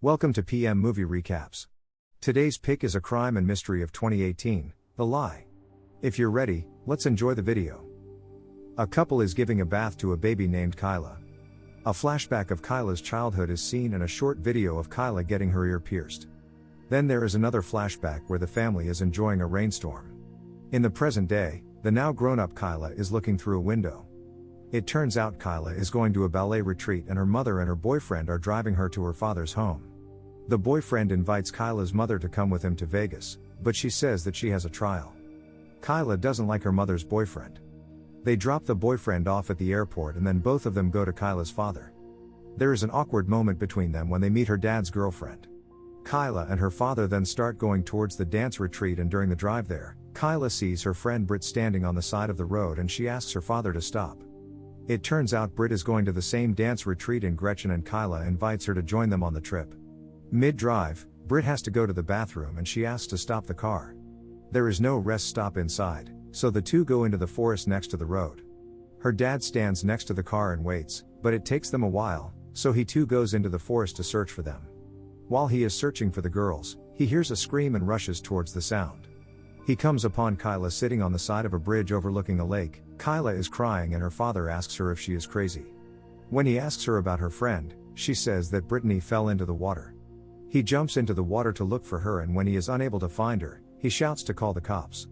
Welcome to PM Movie Recaps. Today's pick is a crime and mystery of 2018, The Lie. If you're ready, let's enjoy the video. A couple is giving a bath to a baby named Kyla. A flashback of Kyla's childhood is seen in a short video of Kyla getting her ear pierced. Then there is another flashback where the family is enjoying a rainstorm. In the present day, the now grown-up Kyla is looking through a window. It turns out Kyla is going to a ballet retreat and her mother and her boyfriend are driving her to her father's home. The boyfriend invites Kyla's mother to come with him to Vegas, but she says that she has a trial. Kyla doesn't like her mother's boyfriend. They drop the boyfriend off at the airport and then both of them go to Kyla's father. There is an awkward moment between them when they meet her dad's girlfriend. Kyla and her father then start going towards the dance retreat, and during the drive there, Kyla sees her friend Britt standing on the side of the road and she asks her father to stop. It turns out Britt is going to the same dance retreat and Gretchen and Kyla invites her to join them on the trip. Mid-drive, Britt has to go to the bathroom and she asks to stop the car. There is no rest stop inside, so the two go into the forest next to the road. Her dad stands next to the car and waits, but it takes them a while, so he too goes into the forest to search for them. While he is searching for the girls, he hears a scream and rushes towards the sound. He comes upon Kyla sitting on the side of a bridge overlooking a lake. Kyla is crying and her father asks her if she is crazy. When he asks her about her friend, she says that Brittany fell into the water. He jumps into the water to look for her, and when he is unable to find her, he shouts to call the cops.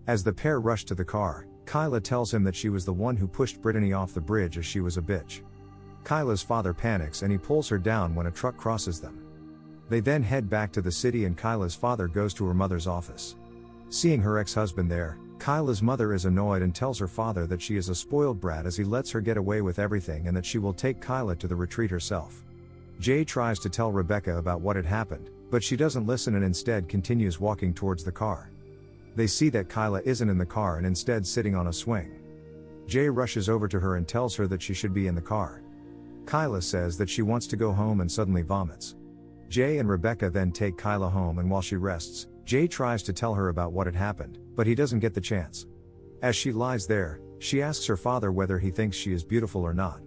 As the pair rush to the car, Kyla tells him that she was the one who pushed Brittany off the bridge as she was a bitch. Kyla's father panics and he pulls her down when a truck crosses them. They then head back to the city and Kyla's father goes to her mother's office. Seeing her ex-husband there, Kyla's mother is annoyed and tells her father that she is a spoiled brat as he lets her get away with everything and that she will take Kyla to the retreat herself. Jay tries to tell Rebecca about what had happened, but she doesn't listen and instead continues walking towards the car. They see that Kyla isn't in the car and instead sitting on a swing. Jay rushes over to her and tells her that she should be in the car. Kyla says that she wants to go home and suddenly vomits. Jay and Rebecca then take Kyla home, and while she rests, Jay tries to tell her about what had happened, but he doesn't get the chance. As she lies there, she asks her father whether he thinks she is beautiful or not.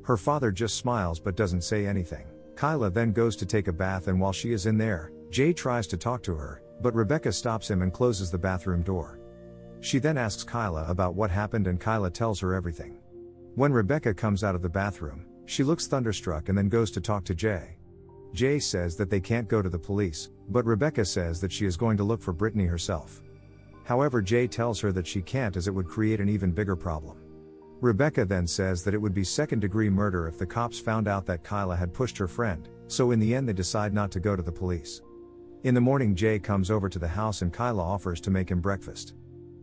Her father just smiles but doesn't say anything. Kyla then goes to take a bath, and while she is in there, Jay tries to talk to her, but Rebecca stops him and closes the bathroom door. She then asks Kyla about what happened and Kyla tells her everything. When Rebecca comes out of the bathroom, she looks thunderstruck and then goes to talk to Jay. Jay says that they can't go to the police, but Rebecca says that she is going to look for Brittany herself. However, Jay tells her that she can't as it would create an even bigger problem. Rebecca then says that it would be second-degree murder if the cops found out that Kyla had pushed her friend, so in the end they decide not to go to the police. In the morning, Jay comes over to the house and Kyla offers to make him breakfast.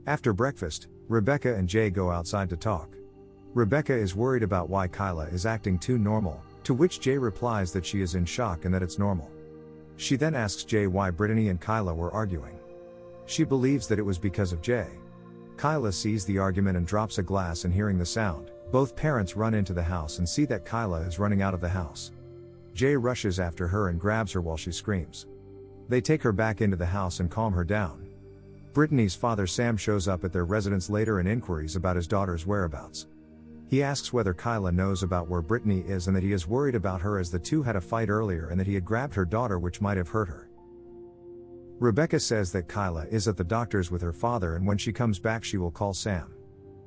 After breakfast, Rebecca and Jay go outside to talk. Rebecca is worried about why Kyla is acting too normal, to which Jay replies that she is in shock and that it's normal. She then asks Jay why Brittany and Kyla were arguing. She believes that it was because of Jay. Kyla sees the argument and drops a glass, and hearing the sound, both parents run into the house and see that Kyla is running out of the house. Jay rushes after her and grabs her while she screams. They take her back into the house and calm her down. Brittany's father Sam shows up at their residence later and inquiries about his daughter's whereabouts. He asks whether Kyla knows about where Brittany is and that he is worried about her as the two had a fight earlier and that he had grabbed her daughter, which might have hurt her. Rebecca says that Kyla is at the doctor's with her father, and when she comes back she will call Sam.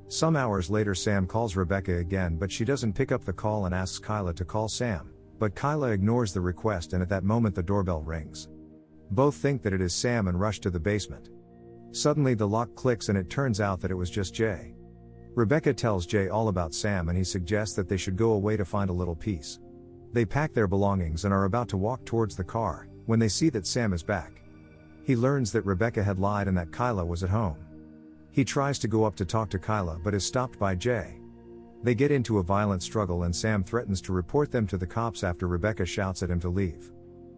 Some hours later, Sam calls Rebecca again, but she doesn't pick up the call and asks Kyla to call Sam, but Kyla ignores the request, and at that moment the doorbell rings. Both think that it is Sam and rush to the basement. Suddenly the lock clicks and it turns out that it was just Jay. Rebecca tells Jay all about Sam and he suggests that they should go away to find a little peace. They pack their belongings and are about to walk towards the car, when they see that Sam is back. He learns that Rebecca had lied and that Kyla was at home. He tries to go up to talk to Kyla but is stopped by Jay. They get into a violent struggle and Sam threatens to report them to the cops after Rebecca shouts at him to leave.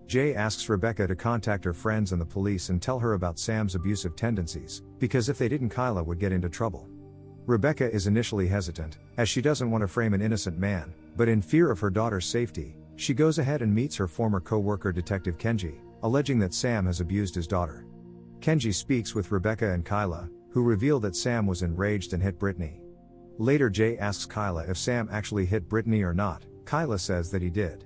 Jay asks Rebecca to contact her friends and the police and tell her about Sam's abusive tendencies, because if they didn't, Kyla would get into trouble. Rebecca is initially hesitant, as she doesn't want to frame an innocent man, but in fear of her daughter's safety, she goes ahead and meets her former co-worker Detective Kenji, alleging that Sam has abused his daughter. Kenji speaks with Rebecca and Kyla, who reveal that Sam was enraged and hit Brittany. Later, Jay asks Kyla if Sam actually hit Brittany or not. Kyla says that he did.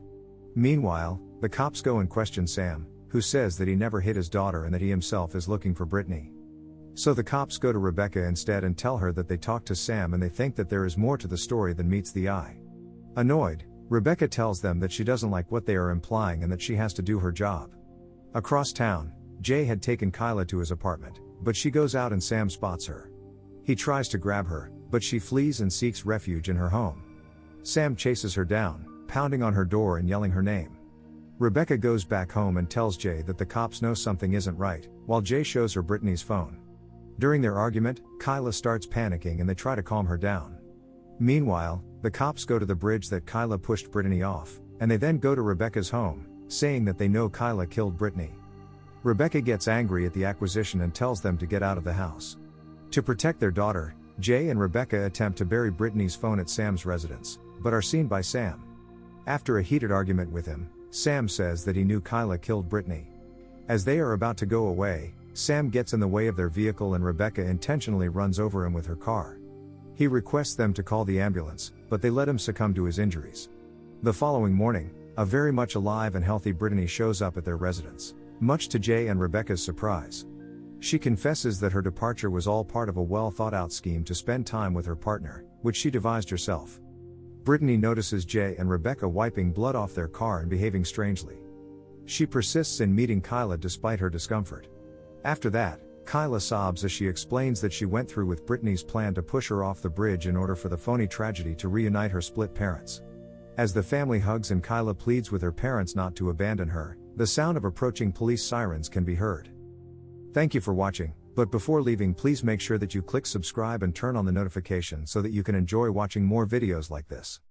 Meanwhile, the cops go and question Sam, who says that he never hit his daughter and that he himself is looking for Brittany. So the cops go to Rebecca instead and tell her that they talked to Sam and they think that there is more to the story than meets the eye. Annoyed, Rebecca tells them that she doesn't like what they are implying and that she has to do her job. Across town, Jay had taken Kyla to his apartment, but she goes out and Sam spots her. He tries to grab her, but she flees and seeks refuge in her home. Sam chases her down, pounding on her door and yelling her name. Rebecca goes back home and tells Jay that the cops know something isn't right, while Jay shows her Brittany's phone. During their argument, Kyla starts panicking and they try to calm her down. Meanwhile, the cops go to the bridge that Kyla pushed Brittany off, and they then go to Rebecca's home, saying that they know Kyla killed Brittany. Rebecca gets angry at the acquisition and tells them to get out of the house. To protect their daughter, Jay and Rebecca attempt to bury Brittany's phone at Sam's residence, but are seen by Sam. After a heated argument with him, Sam says that he knew Kyla killed Brittany. As they are about to go away, Sam gets in the way of their vehicle and Rebecca intentionally runs over him with her car. He requests them to call the ambulance, but they let him succumb to his injuries. The following morning, a very much alive and healthy Brittany shows up at their residence, much to Jay and Rebecca's surprise. She confesses that her departure was all part of a well-thought-out scheme to spend time with her partner, which she devised herself. Brittany notices Jay and Rebecca wiping blood off their car and behaving strangely. She persists in meeting Kyla despite her discomfort. After that, Kyla sobs as she explains that she went through with Brittany's plan to push her off the bridge in order for the phony tragedy to reunite her split parents. As the family hugs and Kyla pleads with her parents not to abandon her, the sound of approaching police sirens can be heard. Thank you for watching, but before leaving please make sure that you click subscribe and turn on the notification so that you can enjoy watching more videos like this.